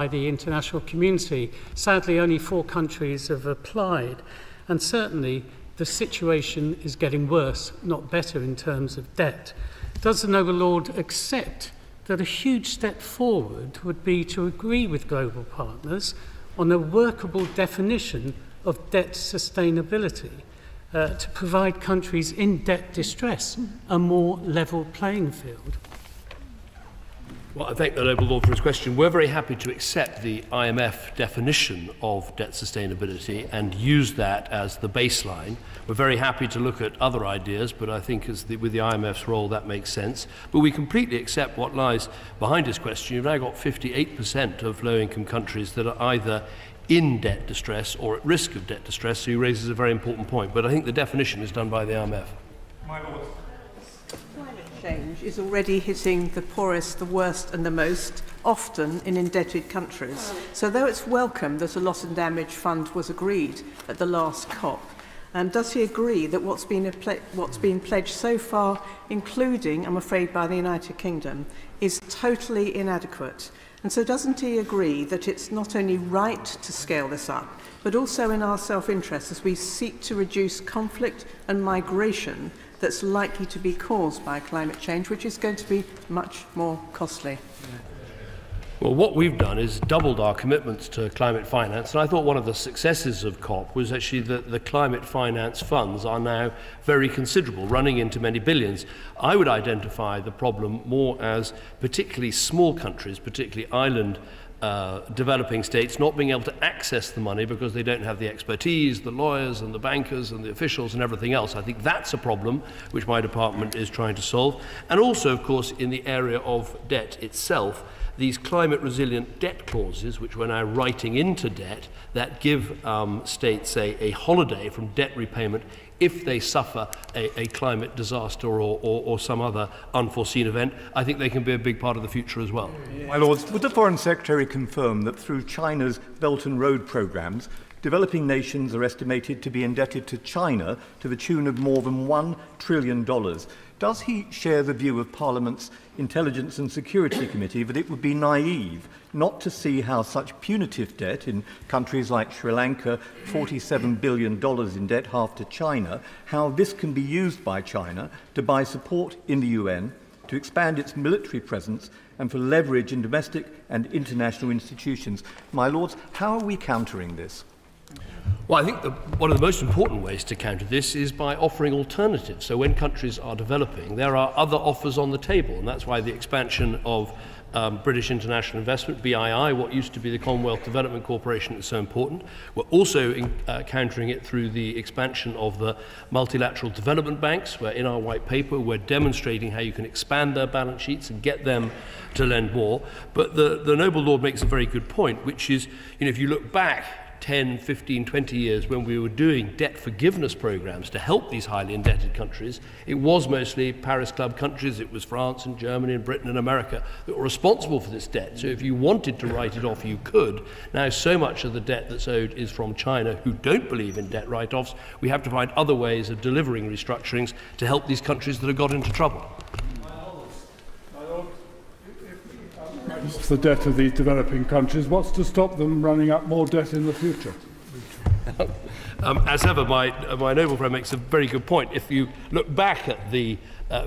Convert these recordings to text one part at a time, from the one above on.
by the international community. Sadly, only 4 countries have applied, and certainly the situation is getting worse, not better in terms of debt. Does the Noble Lord accept that a huge step forward would be to agree with global partners on a workable definition of debt sustainability to provide countries in debt distress a more level playing field? Well, I thank the Noble Lord for his question. We're very happy to accept the IMF definition of debt sustainability and use that as the baseline. We're very happy to look at other ideas, but I think with the IMF's role that makes sense. But we completely accept what lies behind his question. You've now got 58% of low-income countries that are either in debt distress or at risk of debt distress, so he raises a very important point. But I think the definition is done by the IMF. My Lord. Change is already hitting the poorest, the worst and the most, often in indebted countries. So though it's welcome that a loss and damage fund was agreed at the last COP, does he agree that what's been pledged so far, including, I'm afraid, by the United Kingdom, is totally inadequate? And so doesn't he agree that it's not only right to scale this up, but also in our self-interest as we seek to reduce conflict and migration that's likely to be caused by climate change, which is going to be much more costly? Well, what we've done is doubled our commitments to climate finance, and I thought one of the successes of COP was actually that the climate finance funds are now very considerable, running into many billions. I would identify the problem more as particularly small countries, particularly island developing states, not being able to access the money because they don't have the expertise, the lawyers and the bankers and the officials and everything else. I think that's a problem which my department is trying to solve. And also, of course, in the area of debt itself, these climate resilient debt clauses, which we're now writing into debt, that give states a holiday from debt repayment if they suffer a climate disaster or some other unforeseen event. I think they can be a big part of the future as well. My Lords, would the Foreign Secretary confirm that through China's Belt and Road programmes, developing nations are estimated to be indebted to China to the tune of more than $1 trillion? Does he share the view of Parliament's Intelligence and Security Committee that it would be naive not to see how such punitive debt in countries like Sri Lanka, $47 billion in debt, half to China, how this can be used by China to buy support in the UN, to expand its military presence and for leverage in domestic and international institutions? My Lords, how are we countering this? Well, I think one of the most important ways to counter this is by offering alternatives. So when countries are developing, there are other offers on the table, and that's why the expansion of British International Investment, BII, what used to be the Commonwealth Development Corporation, is so important. We're also countering it through the expansion of the multilateral development banks, where in our white paper we're demonstrating how you can expand their balance sheets and get them to lend more. But the Noble Lord makes a very good point, which is, if you look back 10, 15, 20 years when we were doing debt forgiveness programs to help these highly indebted countries, it was mostly Paris Club countries, it was France and Germany and Britain and America that were responsible for this debt. So if you wanted to write it off, you could. Now so much of the debt that's owed is from China, who don't believe in debt write-offs. We have to find other ways of delivering restructurings to help these countries that have got into trouble. It's the debt of the developing countries. What's to stop them running up more debt in the future? As ever, my noble friend makes a very good point. If you look back at the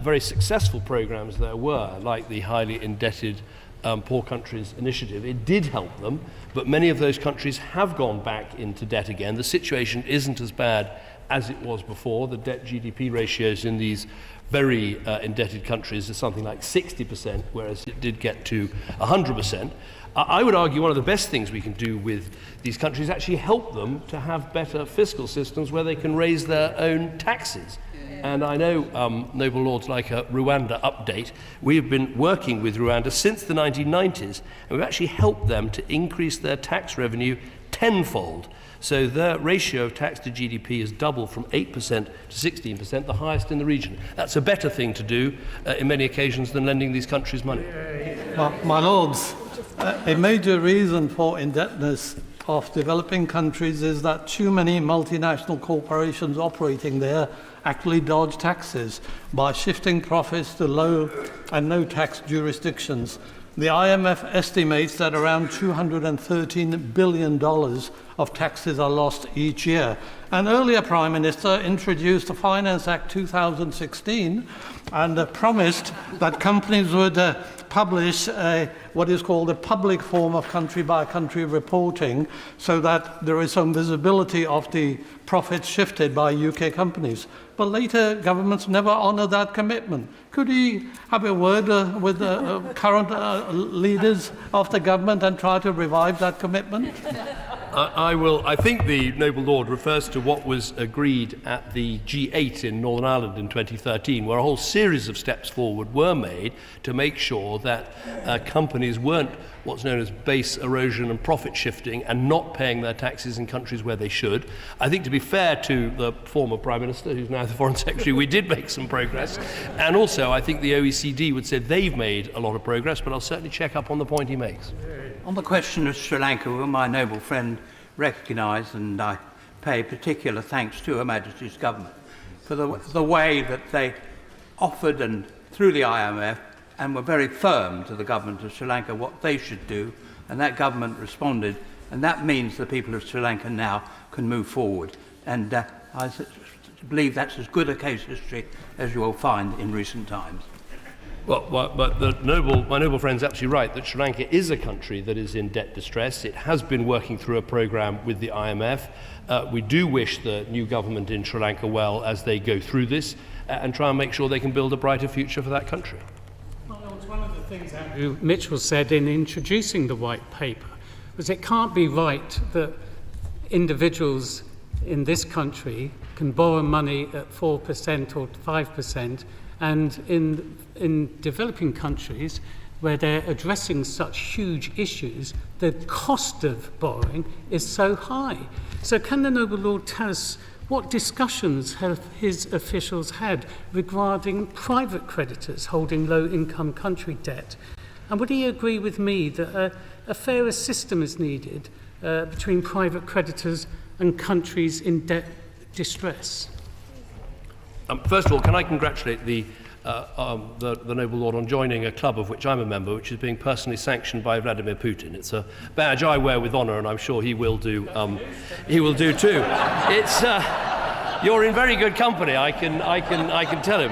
very successful programs there were, like the highly indebted Poor Countries Initiative, it did help them, but many of those countries have gone back into debt again. The situation isn't as bad as it was before. The debt-GDP ratios in these very indebted countries is something like 60%, whereas it did get to 100%. I would argue one of the best things we can do with these countries is actually help them to have better fiscal systems where they can raise their own taxes. And I know, Noble Lords, like a Rwanda update, we have been working with Rwanda since the 1990s, and we've actually helped them to increase their tax revenue tenfold. So their ratio of tax to GDP has doubled from 8% to 16%, the highest in the region. That's a better thing to do in many occasions than lending these countries money. My Lords, a major reason for indebtedness of developing countries is that too many multinational corporations operating there actually dodge taxes by shifting profits to low and no tax jurisdictions. The IMF estimates that around $213 billion of taxes are lost each year. An earlier Prime Minister introduced the Finance Act 2016 and promised that companies would publish what is called a public form of country-by-country reporting, so that there is some visibility of the profits shifted by UK companies. But later governments never honoured that commitment. Could he have a word with the current leaders of the government and try to revive that commitment? I will. I think the Noble Lord refers to what was agreed at the G8 in Northern Ireland in 2013, where a whole series of steps forward were made to make sure that companies weren't what's known as base erosion and profit shifting and not paying their taxes in countries where they should. I think, to be fair to the former Prime Minister, who's now the Foreign Secretary, we did make some progress. And also, I think the OECD would say they've made a lot of progress, but I'll certainly check up on the point he makes. On the question of Sri Lanka, whom my noble friend recognised, and I pay particular thanks to Her Majesty's government for the way that they offered, and through the IMF, and were very firm to the government of Sri Lanka what they should do, and that government responded, and that means the people of Sri Lanka now can move forward. And I believe that's as good a case history as you will find in recent times. Well, but my noble friend's absolutely right that Sri Lanka is a country that is in debt distress. It has been working through a programme with the IMF. We do wish the new government in Sri Lanka well as they go through this and try and make sure they can build a brighter future for that country. Well, it's one of the things Andrew Mitchell said in introducing the white paper was it can't be right that individuals in this country can borrow money at 4% or 5%, and in developing countries where they're addressing such huge issues, the cost of borrowing is so high. So can the Noble Lord tell us what discussions have his officials had regarding private creditors holding low-income country debt? And would he agree with me that a fairer system is needed between private creditors and countries in debt distress? First of all, can I congratulate the Noble Lord on joining a club of which I'm a member, which is being personally sanctioned by Vladimir Putin. It's a badge I wear with honour, and I'm sure he will do. He will do too. It's you're in very good company. I can tell him.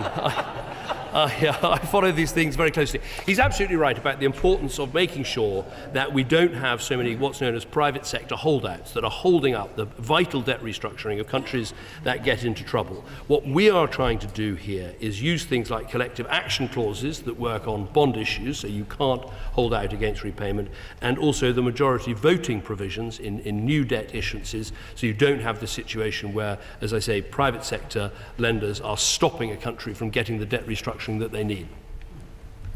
I follow these things very closely. He's absolutely right about the importance of making sure that we don't have so many what's known as private sector holdouts that are holding up the vital debt restructuring of countries that get into trouble. What we are trying to do here is use things like collective action clauses that work on bond issues, so you can't hold out against repayment, and also the majority voting provisions in new debt issuances, so you don't have the situation where, as I say, private sector lenders are stopping a country from getting the debt restructuring that they need.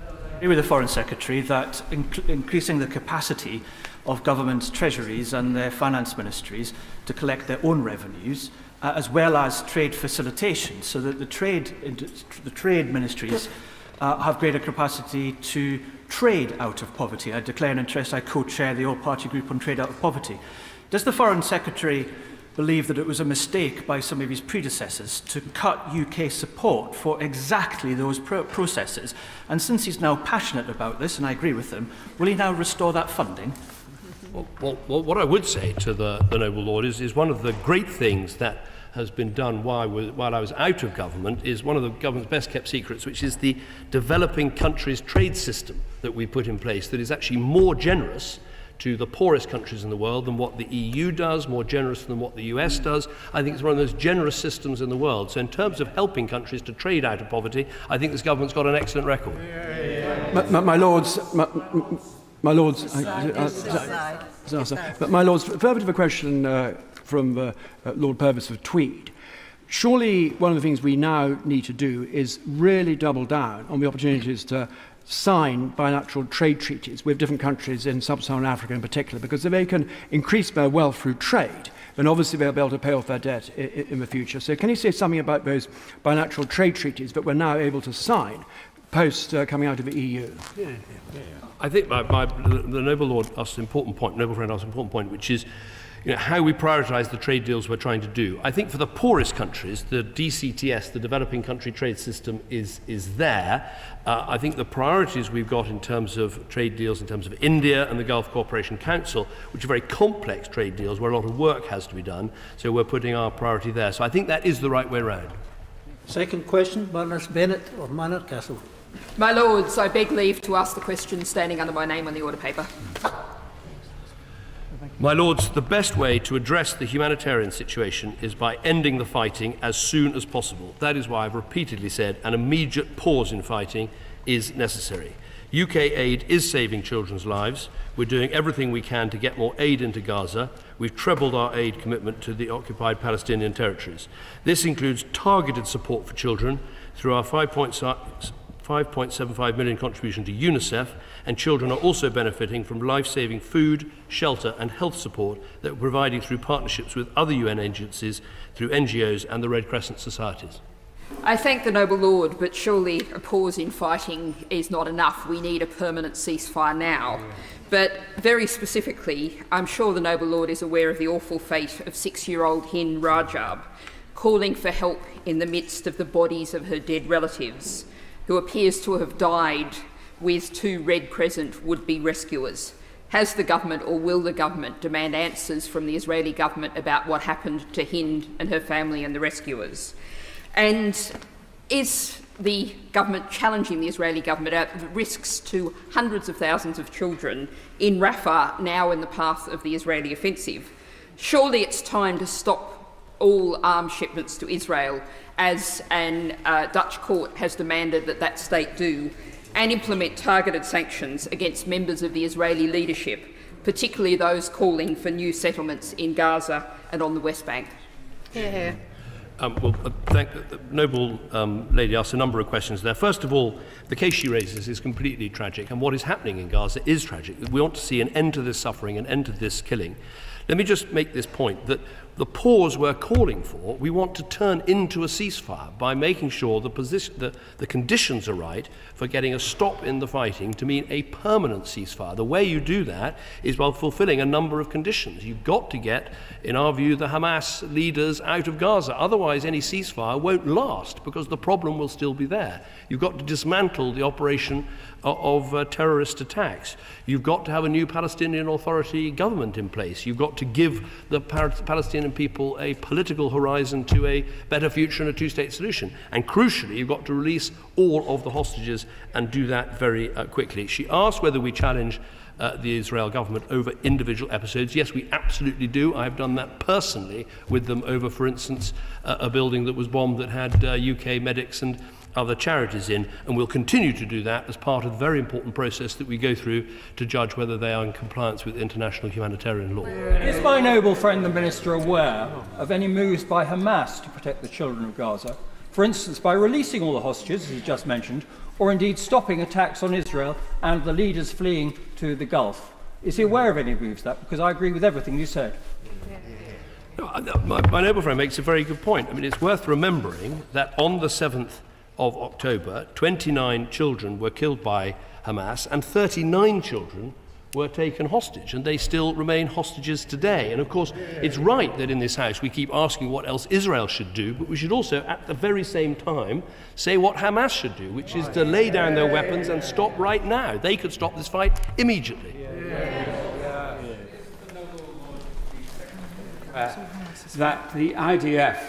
I agree with the Foreign Secretary that increasing the capacity of government treasuries and their finance ministries to collect their own revenues, as well as trade facilitation, so that the trade ministries have greater capacity to trade out of poverty. I declare an interest. I co-chair the all-party group on trade out of poverty. Does the Foreign Secretary believe that it was a mistake by some of his predecessors to cut UK support for exactly those processes? And since he's now passionate about this, and I agree with him, will he now restore that funding? Well, what I would say to the Noble Lord is one of the great things that has been done while I was out of government is one of the government's best kept secrets, which is the developing countries trade system that we put in place that is actually more generous to the poorest countries in the world than what the EU does, more generous than what the US does. I think it's one of the most generous systems in the world. So in terms of helping countries to trade out of poverty, I think this government's got an excellent record. My Lords, further to the question from Lord Purvis of Tweed, surely one of the things we now need to do is really double down on the opportunities to sign bilateral trade treaties with different countries in sub-Saharan Africa in particular, because if they can increase their wealth through trade, then obviously they'll be able to pay off their debt in the future. So can you say something about those bilateral trade treaties that we're now able to sign post coming out of the EU? I think the Noble Lord asked an important point, Noble Friend asked an important point, which is how we prioritise the trade deals we're trying to do. I think for the poorest countries, the DCTS, the Developing Country Trade System, is there. I think the priorities we've got in terms of trade deals, in terms of India and the Gulf Cooperation Council, which are very complex trade deals where a lot of work has to be done, so we're putting our priority there. So I think that is the right way round. Second question, Baroness Bennett of Manor Castle. My Lords, I beg leave to ask the question standing under my name on the order paper. My Lords, the best way to address the humanitarian situation is by ending the fighting as soon as possible. That is why I've repeatedly said an immediate pause in fighting is necessary. UK aid is saving children's lives. We're doing everything we can to get more aid into Gaza. We've trebled our aid commitment to the occupied Palestinian territories. This includes targeted support for children through our 5.75 million contribution to UNICEF, and children are also benefiting from life-saving food, shelter and health support that we're providing through partnerships with other UN agencies, through NGOs and the Red Crescent societies. I thank the noble Lord, but surely a pause in fighting is not enough. We need a permanent ceasefire now. But very specifically, I'm sure the noble Lord is aware of the awful fate of 6-year-old Hind Rajab, calling for help in the midst of the bodies of her dead relatives, who appears to have died with 2 Red Crescent would-be rescuers. Has the government, or will the government, demand answers from the Israeli government about what happened to Hind and her family and the rescuers? And is the government challenging the Israeli government about the risks to hundreds of thousands of children in Rafah, now in the path of the Israeli offensive? Surely it's time to stop all arms shipments to Israel, as an Dutch court has demanded that that state do, and implement targeted sanctions against members of the Israeli leadership, particularly those calling for new settlements in Gaza and on the West Bank. The noble lady asked a number of questions there. First of all, the case she raises is completely tragic, and what is happening in Gaza is tragic. We want to see an end to this suffering, an end to this killing. Let me just make this point, that the pause we're calling for, we want to turn into a ceasefire by making sure the conditions are right for getting a stop in the fighting to mean a permanent ceasefire. The way you do that is by fulfilling a number of conditions. You've got to get, in our view, the Hamas leaders out of Gaza. Otherwise, any ceasefire won't last because the problem will still be there. You've got to dismantle the operation of terrorist attacks. You've got to have a new Palestinian Authority government in place. You've got to give the Palestinian people a political horizon to a better future and a two-state solution. And crucially, you've got to release all of the hostages and do that very quickly. She asked whether we challenge the Israel government over individual episodes. Yes, we absolutely do. I've done that personally with them over, for instance, a building that was bombed that had UK medics and other charities in, and we'll continue to do that as part of the very important process that we go through to judge whether they are in compliance with international humanitarian law. Is my noble friend the Minister aware of any moves by Hamas to protect the children of Gaza? For instance, by releasing all the hostages, as he just mentioned, or indeed stopping attacks on Israel and the leaders fleeing to the Gulf. Is he aware of any moves that? Because I agree with everything you said. My noble friend makes a very good point. I mean, it's worth remembering that on the 7th of October, 29 children were killed by Hamas and 39 children were taken hostage, and they still remain hostages today. And of course, it's right that in this House we keep asking what else Israel should do, but we should also, at the very same time, say what Hamas should do, which is to lay down their weapons and stop right now. They could stop this fight immediately. That the IDF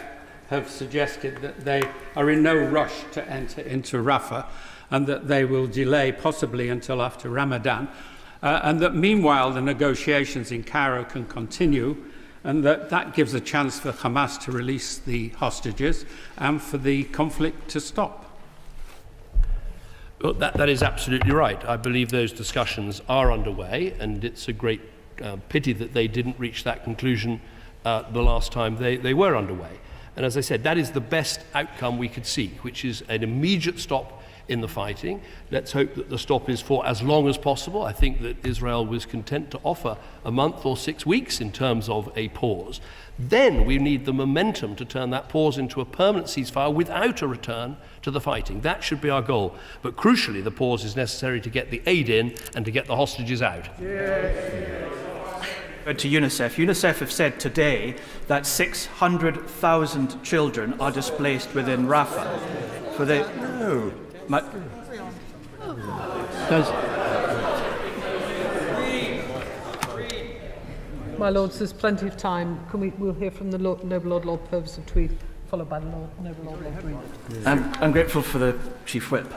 have suggested that they are in no rush to enter into Rafah and that they will delay possibly until after Ramadan, and that meanwhile the negotiations in Cairo can continue, and that gives a chance for Hamas to release the hostages and for the conflict to stop. Well, that is absolutely right. I believe those discussions are underway, and it's a great pity that they didn't reach that conclusion the last time they were underway. And as I said, that is the best outcome we could seek, which is an immediate stop in the fighting. Let's hope that the stop is for as long as possible. I think that Israel was content to offer a month or 6 weeks in terms of a pause. Then we need the momentum to turn that pause into a permanent ceasefire without a return to the fighting. That should be our goal. But crucially, the pause is necessary to get the aid in and to get the hostages out. To UNICEF. UNICEF have said today that 600,000 children are displaced within Rafah. For the My Lords, there's plenty of time. We'll hear from the Noble Lord Purvis of Tweed, followed by the Noble Lord Tweed. I'm grateful for the Chief Whip.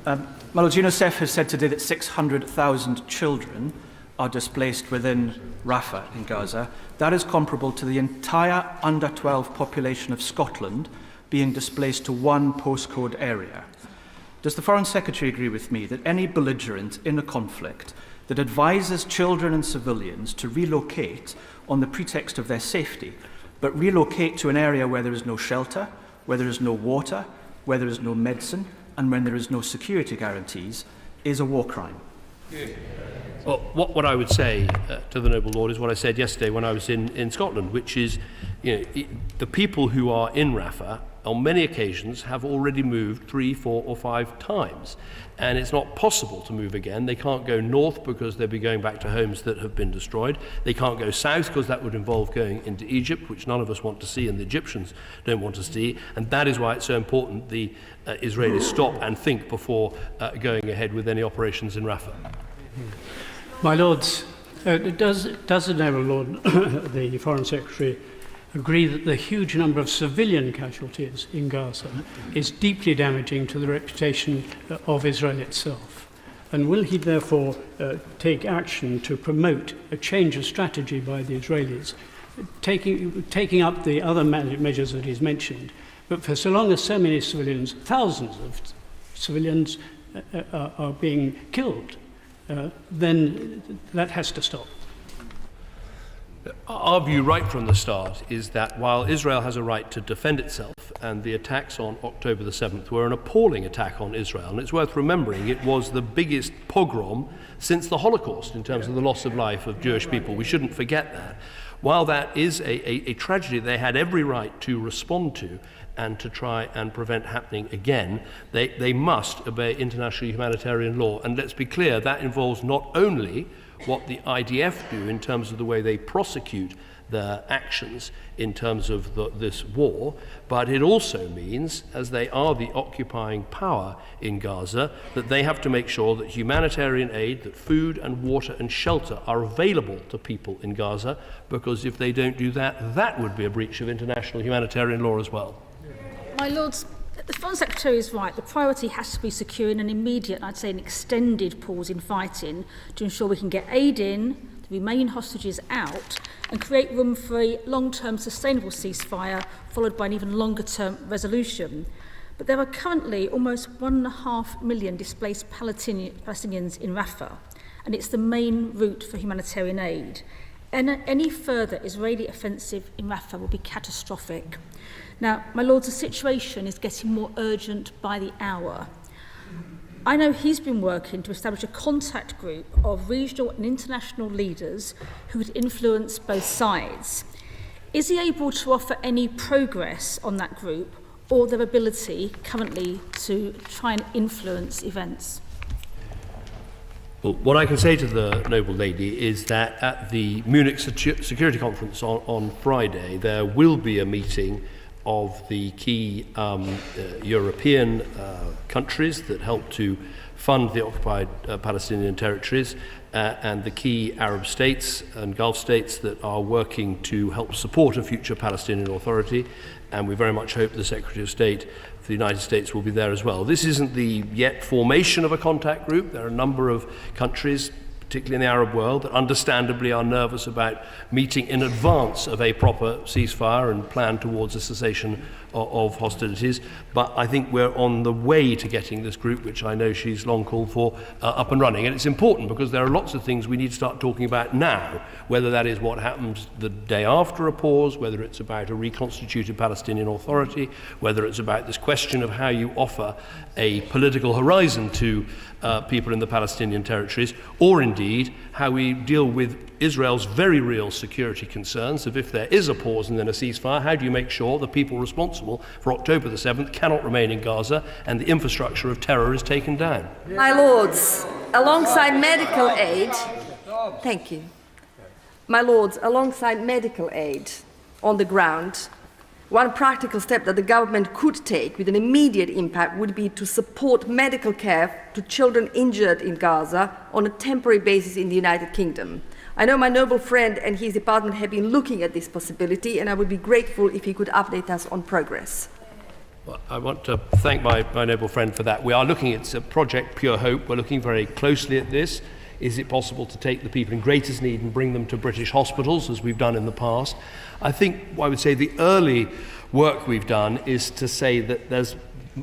My Lords, UNICEF has said today that 600,000 children are displaced within Rafah in Gaza. That is comparable to the entire under-12 population of Scotland being displaced to one postcode area. Does the Foreign Secretary agree with me that any belligerent in a conflict that advises children and civilians to relocate on the pretext of their safety, but relocate to an area where there is no shelter, where there is no water, where there is no medicine, and when there is no security guarantees, is a war crime? Well, what I would say to the Noble Lord is what I said yesterday when I was in Scotland, which is, the people who are in Rafah on many occasions have already moved 3, 4 or 5 times. And it's not possible to move again. They can't go north because they'll be going back to homes that have been destroyed. They can't go south because that would involve going into Egypt, which none of us want to see and the Egyptians don't want to see. And that is why it's so important the Israelis stop and think before going ahead with any operations in Rafah. My Lords, does the Noble Lord, the Foreign Secretary, agree that the huge number of civilian casualties in Gaza is deeply damaging to the reputation of Israel itself? And will he therefore take action to promote a change of strategy by the Israelis, taking up the other measures that he's mentioned? But for so long as so many civilians, thousands of civilians are being killed, then that has to stop. Our view right from the start is that while Israel has a right to defend itself, and the attacks on October the 7th were an appalling attack on Israel, and it's worth remembering it was the biggest pogrom since the Holocaust in terms of the loss of life of Jewish people. We shouldn't forget that. While that is a tragedy they had every right to respond to and to try and prevent happening again, they must obey international humanitarian law. And let's be clear, that involves not only what the IDF do in terms of the way they prosecute their actions in terms of this war, but it also means, as they are the occupying power in Gaza, that they have to make sure that humanitarian aid, that food and water and shelter are available to people in Gaza, because if they don't do that, that would be a breach of international humanitarian law as well. My Lords, the Foreign Secretary is right. The priority has to be securing an immediate, I'd say an extended pause in fighting to ensure we can get aid in, the Remaining hostages out, and create room for a long-term sustainable ceasefire followed by an even longer-term resolution. But there are currently almost 1.5 million displaced Palestinians in Rafah, and it's the main route for humanitarian aid. Any further Israeli offensive in Rafah will be catastrophic. Now, my Lords, the situation is getting more urgent by the hour. I know he's been working to establish a contact group of regional and international leaders who would influence both sides. Is he able to offer any progress on that group or their ability currently to try and influence events? Well, what I can say to the Noble Lady is that at the Munich Security Conference on Friday, there will be a meeting of the key European countries that help to fund the occupied Palestinian territories and the key Arab states and Gulf states that are working to help support a future Palestinian Authority, and we very much hope the Secretary of State for the United States will be there as well. This isn't the yet formation of a contact group. There are a number of countries, particularly in the Arab world, that understandably are nervous about meeting in advance of a proper ceasefire and plan towards a cessation of hostilities. But I think we're on the way to getting this group, which I know she's long called for, up and running. And it's important because there are lots of things we need to start talking about now, whether that is what happens the day after a pause, whether it's about a reconstituted Palestinian Authority, whether it's about this question of how you offer a political horizon to people in the Palestinian territories, or indeed how we deal with Israel's very real security concerns of if there is a pause and then a ceasefire, how do you make sure the people responsible for October the 7th cannot remain in Gaza and the infrastructure of terror is taken down? My Lords, alongside medical aid, thank you. My Lords, alongside medical aid on the ground, one practical step that the government could take with an immediate impact would be to support medical care to children injured in Gaza on a temporary basis in the United Kingdom. I know my noble friend and his department have been looking at this possibility, and I would be grateful if he could update us on progress. Well, I want to thank my noble friend for that. We are looking at Project Pure Hope. We're looking very closely at this. Is it possible to take the people in greatest need and bring them to British hospitals, as we've done in the past? I think, I would say, the early work we've done is to say that there's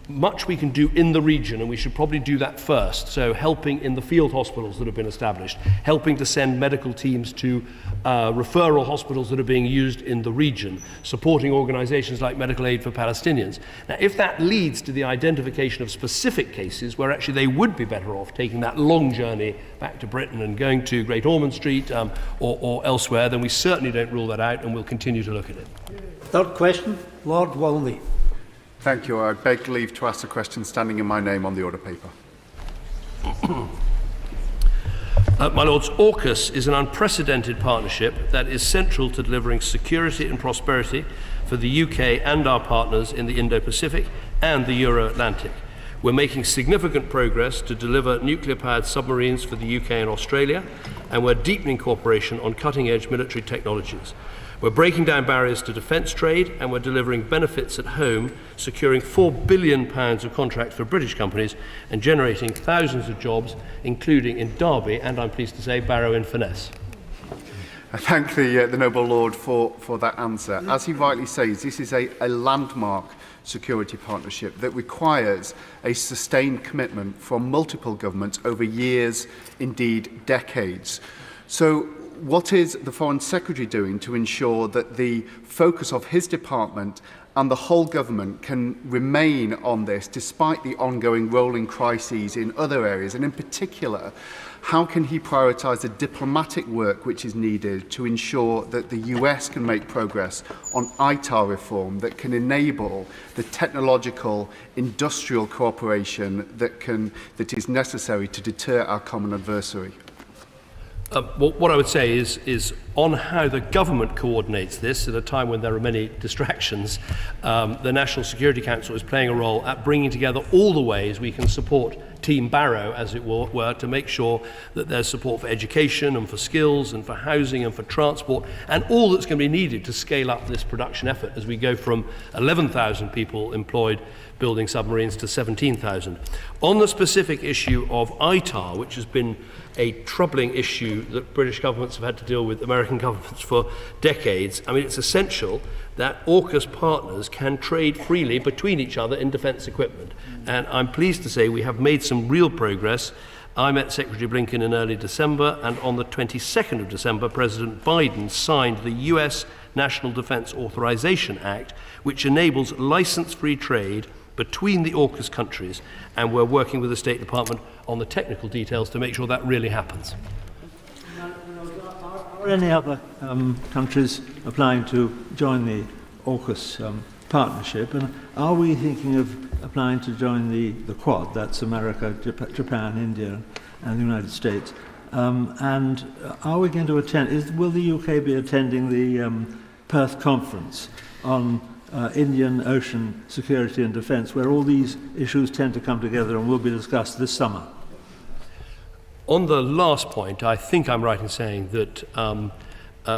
much we can do in the region, and we should probably do that first. So helping in the field hospitals that have been established, helping to send medical teams to referral hospitals that are being used in the region, supporting organisations like Medical Aid for Palestinians. Now, if that leads to the identification of specific cases where actually they would be better off taking that long journey back to Britain and going to Great Ormond Street or elsewhere, then we certainly don't rule that out, and we'll continue to look at it. Third question, Lord Walmsley. Thank you. I beg leave to ask a question standing in my name on the order paper. My Lords, AUKUS is an unprecedented partnership that is central to delivering security and prosperity for the UK and our partners in the Indo-Pacific and the Euro-Atlantic. We're making significant progress to deliver nuclear-powered submarines for the UK and Australia, and we're deepening cooperation on cutting-edge military technologies. We're breaking down barriers to defence trade, and we're delivering benefits at home, securing £4 billion of contracts for British companies and generating thousands of jobs, including in Derby and, I'm pleased to say, Barrow-in-Furness. I thank the noble Lord for that answer. As he rightly says, this is a landmark security partnership that requires a sustained commitment from multiple governments over years, indeed decades. So what is the Foreign Secretary doing to ensure that the focus of his department and the whole government can remain on this despite the ongoing rolling crises in other areas? And in particular, how can he prioritise the diplomatic work which is needed to ensure that the US can make progress on ITAR reform that can enable the technological industrial cooperation that is necessary to deter our common adversary? Well, what I would say is on how the government coordinates this at a time when there are many distractions, the National Security Council is playing a role at bringing together all the ways we can support Team Barrow, as it were, to make sure that there's support for education and for skills and for housing and for transport and all that's going to be needed to scale up this production effort as we go from 11,000 people employed building submarines to 17,000. On the specific issue of ITAR, which has been a troubling issue that British governments have had to deal with American governments for decades, I mean, it's essential that AUKUS partners can trade freely between each other in defence equipment. And I'm pleased to say we have made some real progress. I met Secretary Blinken in early December, and on the 22nd of December, President Biden signed the US National Defence Authorization Act, which enables license-free trade between the AUKUS countries, and we're working with the State Department on the technical details to make sure that really happens. Are any other countries applying to join the AUKUS partnership, and are we thinking of applying to join the Quad, that's America, Japan, India and the United States, and are we going to attend, will the UK be attending the Perth Conference on Indian Ocean security and defence, where all these issues tend to come together and will be discussed this summer? On the last point, I think I'm right in saying that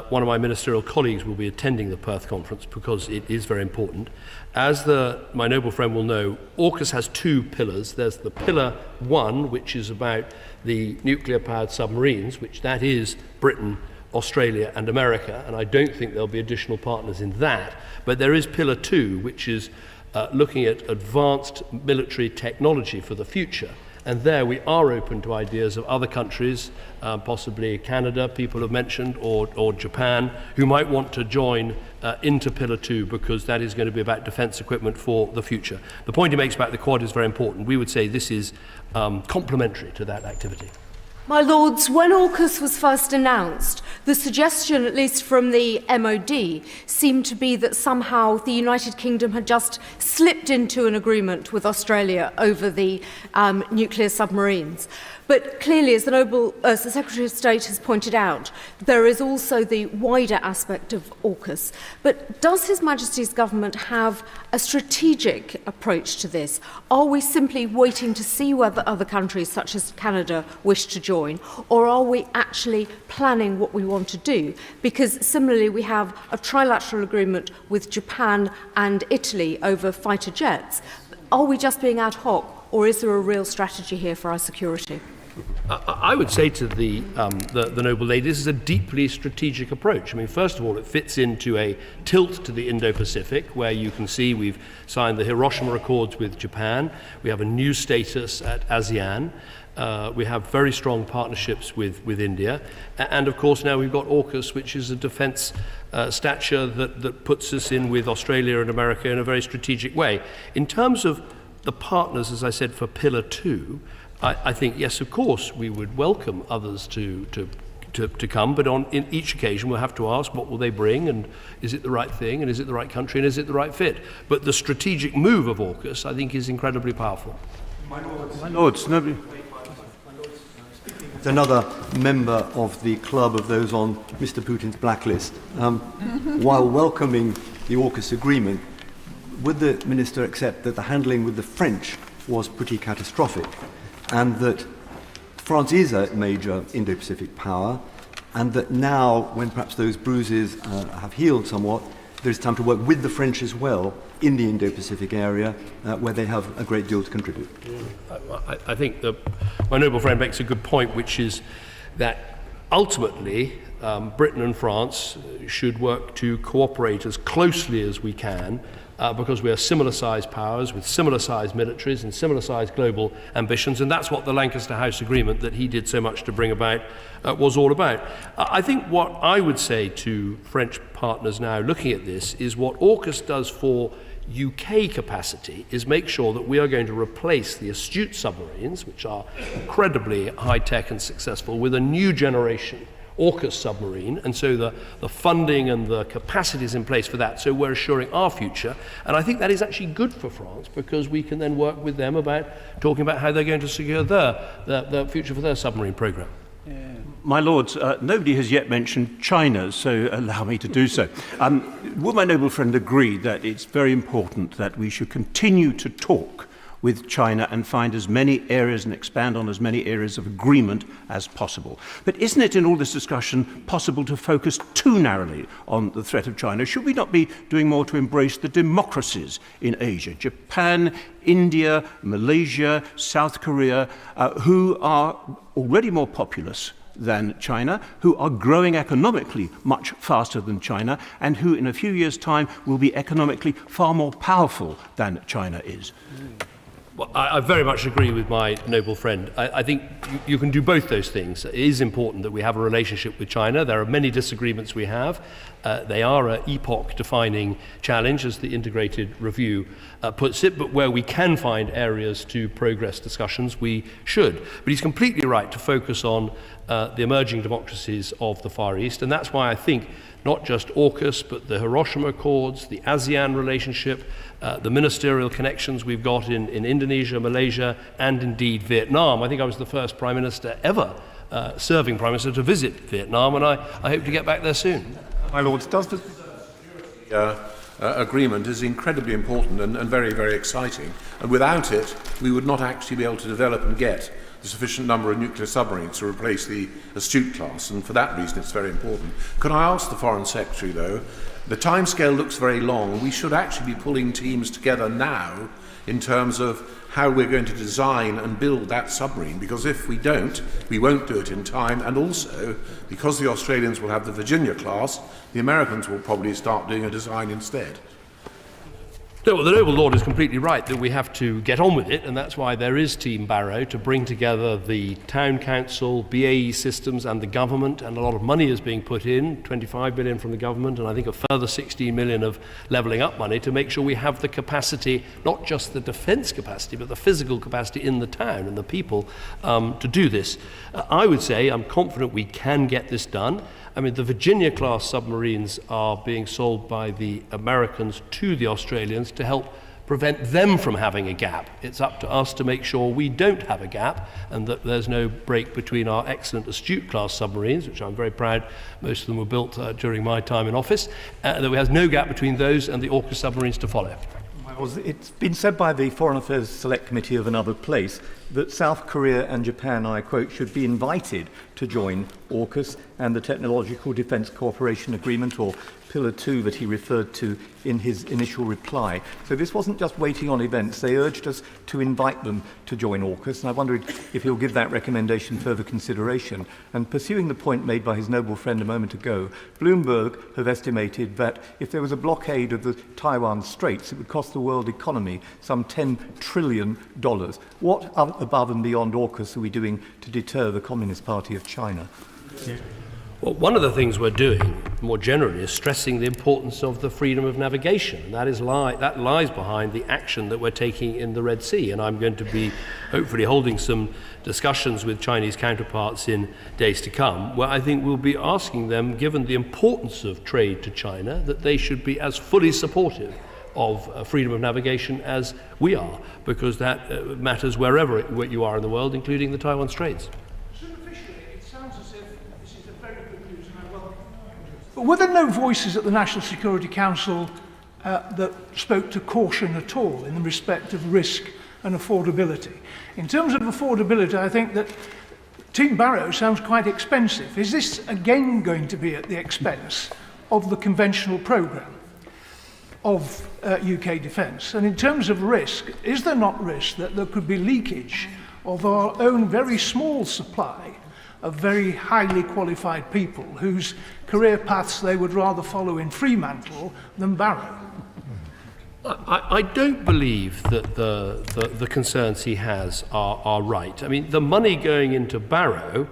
one of my ministerial colleagues will be attending the Perth Conference because it is very important. As my noble friend will know, AUKUS has two pillars. There's the pillar one, which is about the nuclear-powered submarines, which that is Britain, Australia and America, and I don't think there'll be additional partners in that. But there is pillar two, which is looking at advanced military technology for the future. And there we are open to ideas of other countries, possibly Canada, people have mentioned, or Japan, who might want to join into Pillar 2 because that is going to be about defence equipment for the future. The point he makes about the Quad is very important. We would say this is complementary to that activity. My Lords, when AUKUS was first announced, the suggestion, at least from the MOD, seemed to be that somehow the United Kingdom had just slipped into an agreement with Australia over the nuclear submarines. But clearly, as the Secretary of State has pointed out, there is also the wider aspect of AUKUS. But does His Majesty's government have a strategic approach to this? Are we simply waiting to see whether other countries, such as Canada, wish to join? Or are we actually planning what we want to do? Because similarly, we have a trilateral agreement with Japan and Italy over fighter jets. Are we just being ad hoc, or is there a real strategy here for our security? I would say to the noble lady, this is a deeply strategic approach. I mean, first of all, it fits into a tilt to the Indo-Pacific, where you can see we've signed the Hiroshima Accords with Japan. We have a new status at ASEAN. We have very strong partnerships with India. And of course, now we've got AUKUS, which is a defence stature that puts us in with Australia and America in a very strategic way. In terms of the partners, as I said, for Pillar 2, I think, yes, of course, we would welcome others to come, but in each occasion we'll have to ask what will they bring, and is it the right thing, and is it the right country, and is it the right fit? But the strategic move of AUKUS, I think, is incredibly powerful. My Lords, nobody... Another member of the club of those on Mr. Putin's blacklist. While welcoming the AUKUS agreement, would the Minister accept that the handling with the French was pretty catastrophic, and that France is a major Indo-Pacific power, and that now, when perhaps those bruises have healed somewhat, there's time to work with the French as well in the Indo-Pacific area, where they have a great deal to contribute? I think my noble friend makes a good point, which is that ultimately Britain and France should work to cooperate as closely as we can, because we are similar-sized powers with similar-sized militaries and similar-sized global ambitions, and that's what the Lancaster House Agreement that he did so much to bring about was all about. I think what I would say to French partners now looking at this is what AUKUS does for UK capacity is make sure that we are going to replace the Astute submarines, which are incredibly high-tech and successful, with a new generation AUKUS submarine, and so the funding and the capacity is in place for that, so we're assuring our future. And I think that is actually good for France, because we can then work with them about talking about how they're going to secure their future for their submarine programme. My Lords, nobody has yet mentioned China, so allow me to do so. Would my noble friend agree that it's very important that we should continue to talk with China and find as many areas and expand on as many areas of agreement as possible? But isn't it in all this discussion possible to focus too narrowly on the threat of China? Should we not be doing more to embrace the democracies in Asia, Japan, India, Malaysia, South Korea, who are already more populous than China, who are growing economically much faster than China, and who in a few years' time will be economically far more powerful than China is? Well, I very much agree with my noble friend. I think you can do both those things. It is important that we have a relationship with China. There are many disagreements we have. They are an epoch-defining challenge, as the integrated review puts it, but where we can find areas to progress discussions, we should. But he's completely right to focus on the emerging democracies of the Far East, and that's why I think not just AUKUS, but the Hiroshima Accords, the ASEAN relationship, the ministerial connections we've got in Indonesia, Malaysia, and indeed Vietnam. I think I was the first Prime Minister ever, serving Prime Minister, to visit Vietnam, and I hope to get back there soon. My Lords, does the agreement is incredibly important and very, very exciting. And without it, we would not actually be able to develop and get the sufficient number of nuclear submarines to replace the Astute class, and for that reason it's very important. Could I ask the Foreign Secretary, though, the timescale looks very long. We should actually be pulling teams together now in terms of how we're going to design and build that submarine, because if we don't, we won't do it in time, and also, because the Australians will have the Virginia class, the Americans will probably start doing a design instead. No, well, the noble lord is completely right that we have to get on with it, and that's why there is Team Barrow, to bring together the town council, BAE Systems and the government, and a lot of money is being put in, 25 million from the government, and I think a further 16 million of levelling up money to make sure we have the capacity, not just the defence capacity, but the physical capacity in the town and the people to do this. I would say I'm confident we can get this done. I mean, the Virginia-class submarines are being sold by the Americans to the Australians to help prevent them from having a gap. It's up to us to make sure we don't have a gap and that there's no break between our excellent Astute-class submarines, which I'm very proud most of them were built during my time in office, that there has no gap between those and the AUKUS submarines to follow. Well, it's been said by the Foreign Affairs Select Committee of another place that South Korea and Japan, I quote, should be invited to join AUKUS and the Technological Defence Cooperation Agreement, or Pillar 2 that he referred to in his initial reply. So this wasn't just waiting on events. They urged us to invite them to join AUKUS, and I wondered if he'll give that recommendation further consideration. And pursuing the point made by his noble friend a moment ago, Bloomberg have estimated that if there was a blockade of the Taiwan Straits, it would cost the world economy some $10 trillion. What above and beyond AUKUS are we doing to deter the Communist Party of China? Yeah. Well, one of the things we're doing more generally is stressing the importance of the freedom of navigation. And that lies behind the action that we're taking in the Red Sea. And I'm going to be hopefully holding some discussions with Chinese counterparts in days to come, where I think we'll be asking them, given the importance of trade to China, that they should be as fully supportive of freedom of navigation as we are, because that matters wherever you are in the world, including the Taiwan Straits. But were there no voices at the National Security Council that spoke to caution at all in respect of risk and affordability? In terms of affordability, I think that Team Barrow sounds quite expensive. Is this again going to be at the expense of the conventional programme of UK defence? And in terms of risk, is there not risk that there could be leakage of our own very small supply of very highly qualified people whose career paths they would rather follow in Fremantle than Barrow? I don't believe that the concerns he has are right. I mean, the money going into Barrow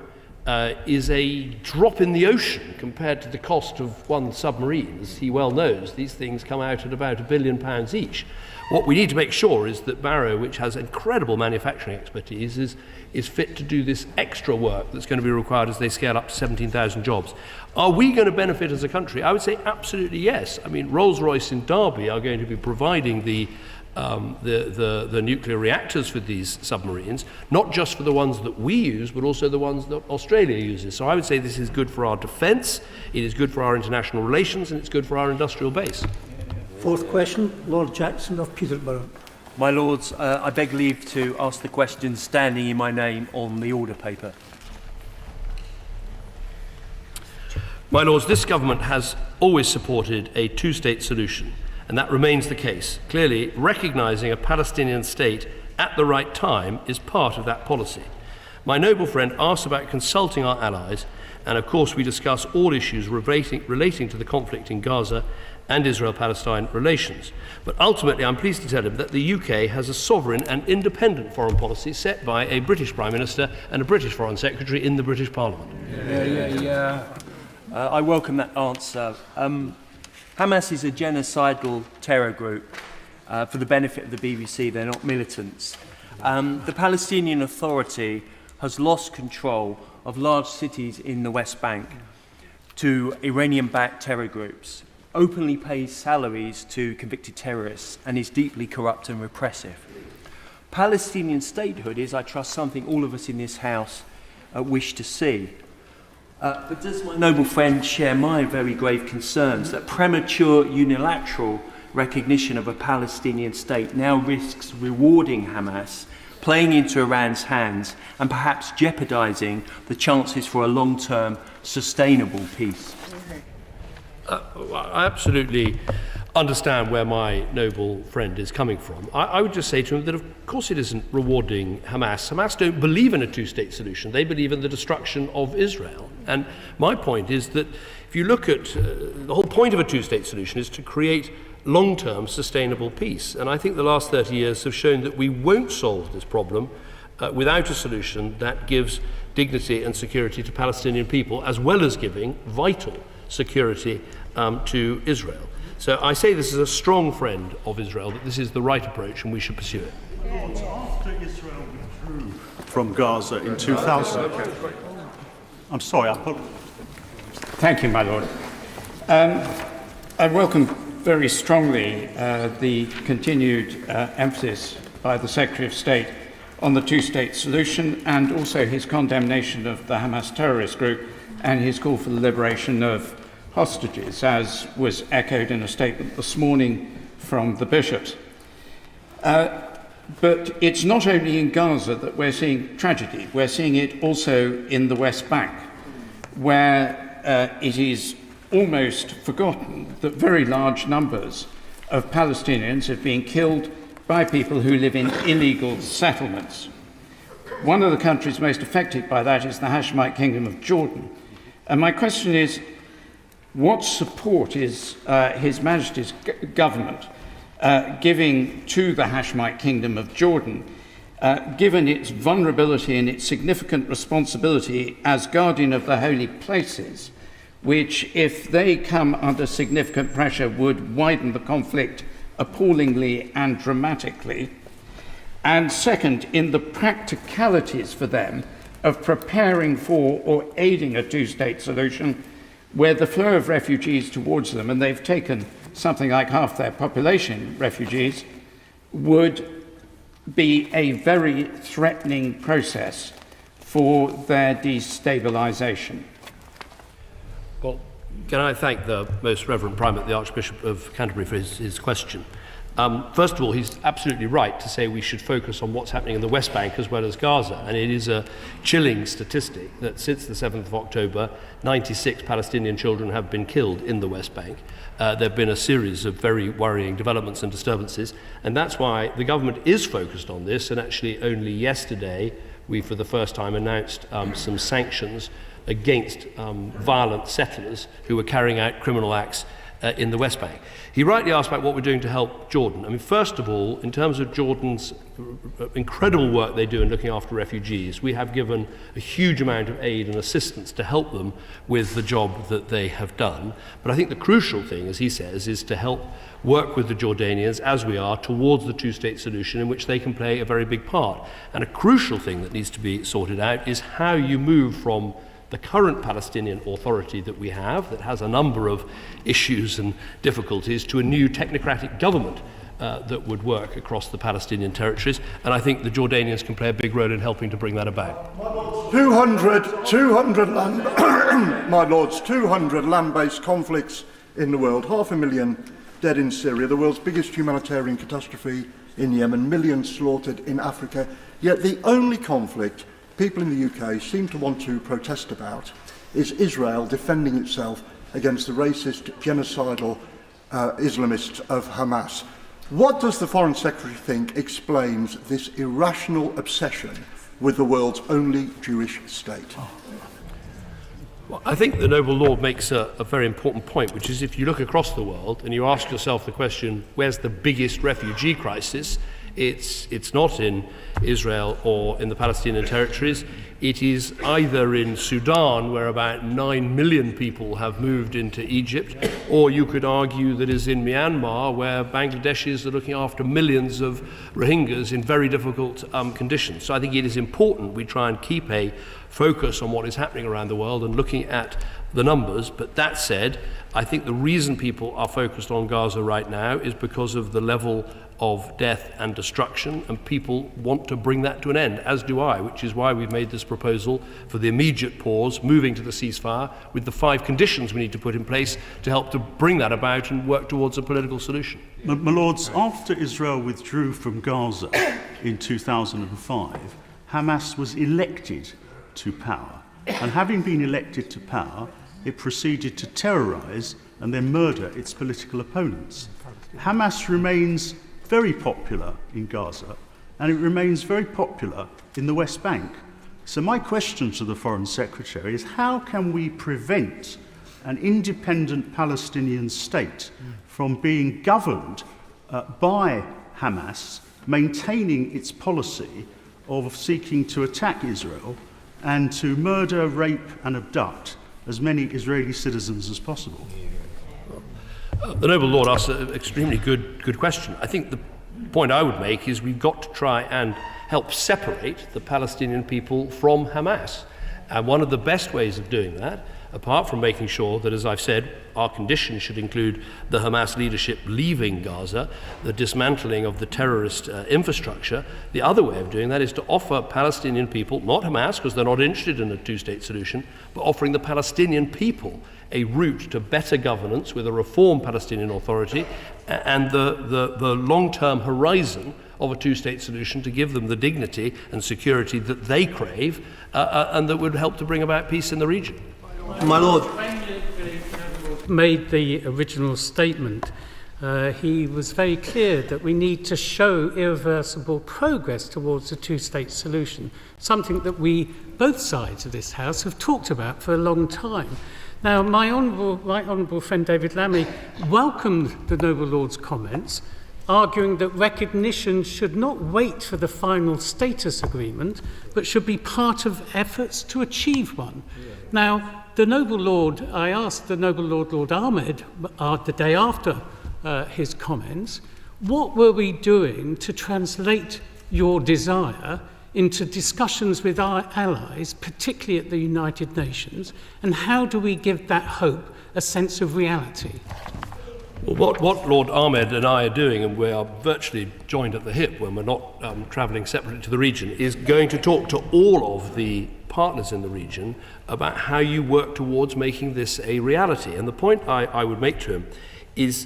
is a drop in the ocean compared to the cost of one submarine. As he well knows, these things come out at about £1 billion each. What we need to make sure is that Barrow, which has incredible manufacturing expertise, is fit to do this extra work that's going to be required as they scale up to 17,000 jobs. Are we going to benefit as a country? I would say absolutely yes. I mean, Rolls-Royce in Derby are going to be providing the nuclear reactors for these submarines, not just for the ones that we use, but also the ones that Australia uses. So I would say this is good for our defence, it is good for our international relations, and it's good for our industrial base. Fourth question, Lord Jackson of Peterborough. My Lords, I beg leave to ask the question standing in my name on the order paper. My Lords, this government has always supported a two-state solution, and that remains the case. Clearly, recognising a Palestinian state at the right time is part of that policy. My noble friend asked about consulting our allies, and of course we discuss all issues relating to the conflict in Gaza and Israel-Palestine relations. But ultimately, I'm pleased to tell him that the UK has a sovereign and independent foreign policy set by a British Prime Minister and a British Foreign Secretary in the British Parliament. I welcome that answer. Hamas is a genocidal terror group. For the benefit of the BBC, they're not militants. The Palestinian Authority has lost control of large cities in the West Bank to Iranian-backed terror groups, openly pays salaries to convicted terrorists, and is deeply corrupt and repressive. Palestinian statehood is, I trust, something all of us in this House wish to see. But does my noble friend share my very grave concerns that premature unilateral recognition of a Palestinian state now risks rewarding Hamas, playing into Iran's hands, and perhaps jeopardising the chances for a long-term sustainable peace? I absolutely understand where my noble friend is coming from. I would just say to him that of course it isn't rewarding Hamas. Hamas don't believe in a two-state solution. They believe in the destruction of Israel. And my point is that if you look at the whole point of a two-state solution is to create long-term sustainable peace. And I think the last 30 years have shown that we won't solve this problem without a solution that gives dignity and security to Palestinian people, as well as giving vital security to Israel. So I say this as a strong friend of Israel, that this is the right approach and we should pursue it. After Israel withdrew from Gaza in 2000... I'm sorry, I apologize. Thank you, my Lord. I welcome very strongly the continued emphasis by the Secretary of State on the two-state solution, and also his condemnation of the Hamas terrorist group and his call for the liberation of hostages, as was echoed in a statement this morning from the bishops. But it's not only in Gaza that we're seeing tragedy, we're seeing it also in the West Bank, where it is almost forgotten that very large numbers of Palestinians have been killed by people who live in illegal settlements. One of the countries most affected by that is the Hashemite Kingdom of Jordan. And my question is, what support is His Majesty's government giving to the Hashemite Kingdom of Jordan, given its vulnerability and its significant responsibility as guardian of the holy places, which, if they come under significant pressure, would widen the conflict appallingly and dramatically? And second, in the practicalities for them of preparing for or aiding a two-state solution, where the flow of refugees towards them, and they've taken something like half their population refugees, would be a very threatening process for their destabilisation. Well, can I thank the Most Reverend Primate, the Archbishop of Canterbury, for his question. First of all, he's absolutely right to say we should focus on what's happening in the West Bank as well as Gaza. And it is a chilling statistic that since the 7th of October, 96 Palestinian children have been killed in the West Bank. There have been a series of very worrying developments and disturbances. And that's why the government is focused on this. And actually only yesterday, we for the first time announced some sanctions against violent settlers who were carrying out criminal acts in the West Bank. He rightly asked about what we're doing to help Jordan. I mean, first of all, in terms of Jordan's incredible work they do in looking after refugees, we have given a huge amount of aid and assistance to help them with the job that they have done. But I think the crucial thing, as he says, is to help work with the Jordanians, as we are, towards the two-state solution in which they can play a very big part. And a crucial thing that needs to be sorted out is how you move from the current Palestinian Authority that we have, that has a number of issues and difficulties, to a new technocratic government that would work across the Palestinian territories. And I think the Jordanians can play a big role in helping to bring that about. 200 land, my lords, 200 land-based conflicts in the world, 500,000 dead in Syria, the world's biggest humanitarian catastrophe in Yemen, millions slaughtered in Africa. Yet the only conflict people in the UK seem to want to protest about is Israel defending itself against the racist, genocidal Islamists of Hamas. What does the Foreign Secretary think explains this irrational obsession with the world's only Jewish state? Well, I think the Noble Lord makes a very important point, which is if you look across the world and you ask yourself the question, where's the biggest refugee crisis? It's not in Israel or in the Palestinian territories. It is either in Sudan, where about 9 million people have moved into Egypt, or you could argue that is in Myanmar, where Bangladeshis are looking after millions of Rohingyas in very difficult conditions. So I think it is important we try and keep a focus on what is happening around the world and looking at the numbers. But that said, I think the reason people are focused on Gaza right now is because of the level of death and destruction, and people want to bring that to an end, as do I, which is why we've made this proposal for the immediate pause, moving to the ceasefire, with the 5 conditions we need to put in place to help to bring that about and work towards a political solution. My Lords, after Israel withdrew from Gaza in 2005, Hamas was elected to power, and having been elected to power, it proceeded to terrorise and then murder its political opponents. Hamas remains very popular in Gaza, and it remains very popular in the West Bank. So my question to the Foreign Secretary is, how can we prevent an independent Palestinian state from being governed by Hamas, maintaining its policy of seeking to attack Israel and to murder, rape and abduct as many Israeli citizens as possible? The Noble Lord asked an extremely good question. I think the point I would make is we've got to try and help separate the Palestinian people from Hamas. And one of the best ways of doing that apart from making sure that, as I've said, our conditions should include the Hamas leadership leaving Gaza, the dismantling of the terrorist infrastructure. The other way of doing that is to offer Palestinian people, not Hamas, because they're not interested in a two-state solution, but offering the Palestinian people a route to better governance with a reformed Palestinian Authority and the long-term horizon of a two-state solution to give them the dignity and security that they crave and that would help to bring about peace in the region. My Lord. Made the original statement, he was very clear that we need to show irreversible progress towards a two-state solution, something that we, both sides of this House, have talked about for a long time. Now, my right honourable friend David Lammy welcomed the Noble Lord's comments, arguing that recognition should not wait for the final status agreement, but should be part of efforts to achieve one. Now, the Noble Lord, I asked the Noble Lord, Lord Ahmed, the day after his comments, what were we doing to translate your desire into discussions with our allies, particularly at the United Nations, and how do we give that hope a sense of reality? Well, what Lord Ahmed and I are doing, and we are virtually joined at the hip when we're not travelling separately to the region, is going to talk to all of the partners in the region about how you work towards making this a reality. And the point I would make to him is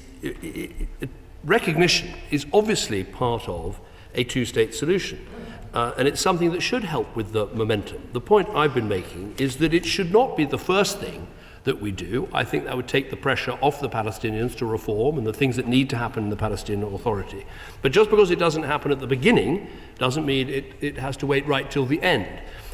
recognition is obviously part of a two-state solution. And it's something that should help with the momentum. The point I've been making is that it should not be the first thing that we do. I think that would take the pressure off the Palestinians to reform and the things that need to happen in the Palestinian Authority. But just because it doesn't happen at the beginning doesn't mean it has to wait right till the end.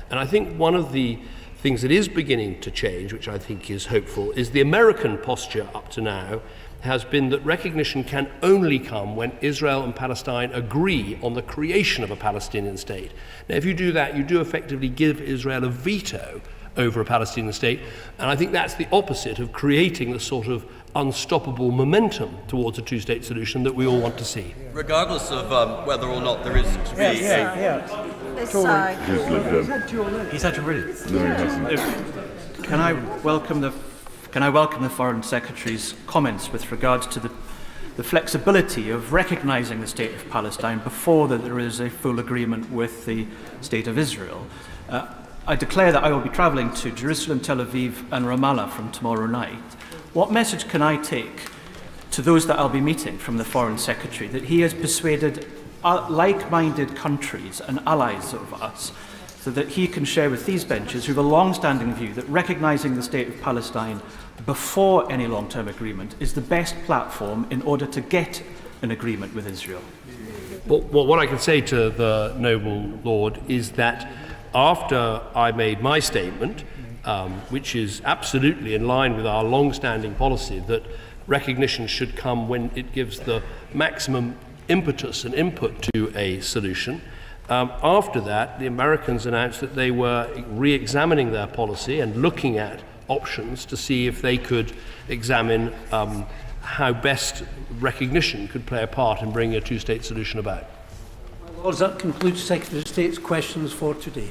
And I think one of the things that is beginning to change, which I think is hopeful, is the American posture up to now has been that recognition can only come when Israel and Palestine agree on the creation of a Palestinian state. Now, if you do that, you do effectively give Israel a veto over a Palestinian state, and I think that's the opposite of creating the sort of unstoppable momentum towards a two-state solution that we all want to see. Regardless of whether or not there is to be This side. He's had to read it. No, he hasn't. Can I welcome the Foreign Secretary's comments with regards to the flexibility of recognising the State of Palestine before that there is a full agreement with the State of Israel? I declare that I will be travelling to Jerusalem, Tel Aviv and Ramallah from tomorrow night. What message can I take to those that I'll be meeting from the Foreign Secretary that he has persuaded like-minded countries and allies of us so that he can share with these benches who have a long-standing view that recognising the State of Palestine before any long-term agreement is the best platform in order to get an agreement with Israel? Well, what I can say to the Noble Lord is that after I made my statement, which is absolutely in line with our long-standing policy that recognition should come when it gives the maximum impetus and input to a solution, after that, the Americans announced that they were re-examining their policy and looking at options to see if they could examine how best recognition could play a part in bringing a two-state solution about. Well, that concludes Secretary of State's questions for today.